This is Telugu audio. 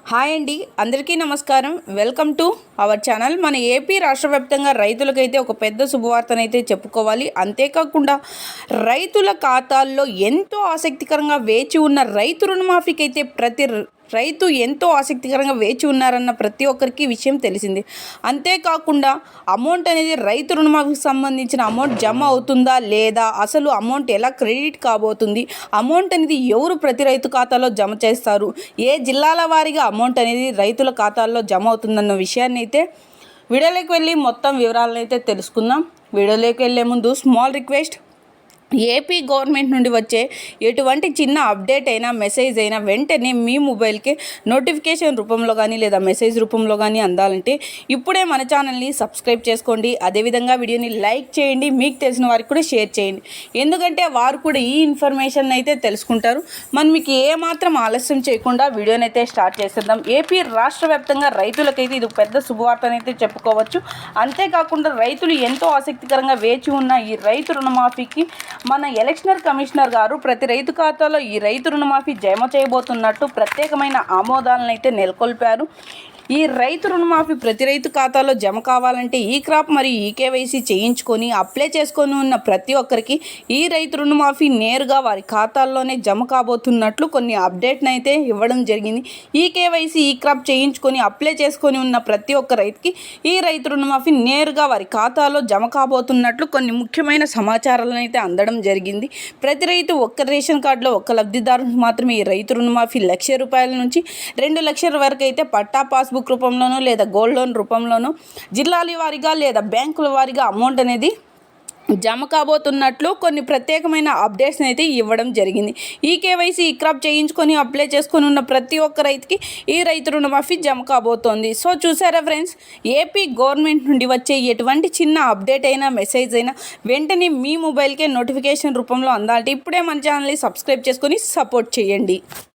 హాయ్ అండి, అందరికీ నమస్కారం. Welcome to our channel. మన ఏపీ రాష్ట్ర వ్యాప్తంగా రైతులకైతే ఒక పెద్ద శుభవార్తనైతే చెప్పుకోవాలి. అంతేకాకుండా రైతుల ఖాతాల్లో ఎంతో ఆసక్తికరంగా వేచి ఉన్న రైతు రుణమాఫీకి అయితే ప్రతి రైతు ఎంతో ఆసక్తికరంగా వేచి ఉన్నారన్న ప్రతి ఒక్కరికి విషయం తెలిసింది. అంతేకాకుండా అమౌంట్ అనేది రైతు రుణమాఫీకి సంబంధించిన అమౌంట్ జమ అవుతుందా లేదా, అసలు అమౌంట్ ఎలా క్రెడిట్ కాబోతుంది, అమౌంట్ అనేది ఎవరు ప్రతి రైతు ఖాతాలో జమ చేస్తారు, ఏ జిల్లాల వారీగా అమౌంట్ అనేది రైతుల ఖాతాల్లో జమ అవుతుందన్న విషయాన్ని అయితే వీడియోలోకి వెళ్ళి మొత్తం వివరాలను అయితే తెలుసుకుందాం. వీడియోలోకి వెళ్ళే ముందు స్మాల్ రిక్వెస్ట్, ఏపీ గవర్నమెంట్ నుండి వచ్చే ఎటువంటి చిన్న అప్డేట్ అయినా మెసేజ్ అయినా వెంటనే మీ మొబైల్కి నోటిఫికేషన్ రూపంలో కానీ లేదా మెసేజ్ రూపంలో కానీ అందాలంటే ఇప్పుడే మన ఛానల్ని సబ్స్క్రైబ్ చేసుకోండి. అదేవిధంగా వీడియోని లైక్ చేయండి, మీకు తెలిసిన వారికి కూడా షేర్ చేయండి. ఎందుకంటే వారు కూడా ఈ ఇన్ఫర్మేషన్ అయితే తెలుసుకుంటారు. మనం మీకు ఏమాత్రం ఆలస్యం చేయకుండా వీడియోని అయితే స్టార్ట్ చేసేద్దాం. ఏపీ రాష్ట్ర వ్యాప్తంగా రైతులకైతే ఇది పెద్ద శుభవార్తనైతే చెప్పుకోవచ్చు. అంతేకాకుండా రైతులు ఎంతో ఆసక్తికరంగా వేచి ఉన్న ఈ రైతు రుణమాఫీకి మన ఎలక్షనర్ కమిషనర్ గారు ప్రతి రైతు ఖాతాలో ఈ రైతు రుణమాఫీ జమ చేయబోతున్నట్టు ప్రత్యేకమైన ఆమోదాలను అయితే నెలకొల్పారు. ఈ రైతు రుణమాఫీ ప్రతి రైతు ఖాతాలో జమ కావాలంటే ఈ క్రాప్ మరియు ఈకేవైసీ చేయించుకొని అప్లై చేసుకొని ఉన్న ప్రతి ఒక్కరికి ఈ రైతు రుణమాఫీ నేరుగా వారి ఖాతాల్లోనే జమ కాబోతున్నట్లు కొన్ని అప్డేట్ని అయితే ఇవ్వడం జరిగింది. ఈకేవైసీ ఈ క్రాప్ చేయించుకొని అప్లై చేసుకొని ఉన్న ప్రతి ఒక్క రైతుకి ఈ రైతు రుణమాఫీ నేరుగా వారి ఖాతాలో జమ కాబోతున్నట్లు కొన్ని ముఖ్యమైన సమాచారాలను అయితే అందడం జరిగింది. ప్రతి రైతు ఒక్క రేషన్ కార్డులో ఒక్క లబ్ధిదారునికి మాత్రమే ఈ రైతు రుణమాఫీ ₹1,00,000 నుంచి ₹2,00,000 వరకు అయితే పట్టా పాస్ బుక్ రూపంలోనూ లేదా గోల్డ్ లోన్ రూపంలోనూ జిల్లాల వారీగా లేదా బ్యాంకుల వారీగా అమౌంట్ అనేది జమ కాబోతున్నట్లు కొన్ని ప్రత్యేకమైన అప్డేట్స్ని అయితే ఇవ్వడం జరిగింది. ఈ కేవైసీ ఈ క్రాప్ చేయించుకొని అప్లై చేసుకొని ఉన్న ప్రతి ఒక్క రైతుకి ఈ రైతు రుణమాఫీ జమ కాబోతోంది. సో చూసారా ఫ్రెండ్స్, ఏపీ గవర్నమెంట్ నుండి వచ్చే ఎటువంటి చిన్న అప్డేట్ అయినా మెసేజ్ అయినా వెంటనే మీ మొబైల్కే నోటిఫికేషన్ రూపంలో అందాలంటే ఇప్పుడే మన ఛానల్ని సబ్స్క్రైబ్ చేసుకొని సపోర్ట్ చేయండి.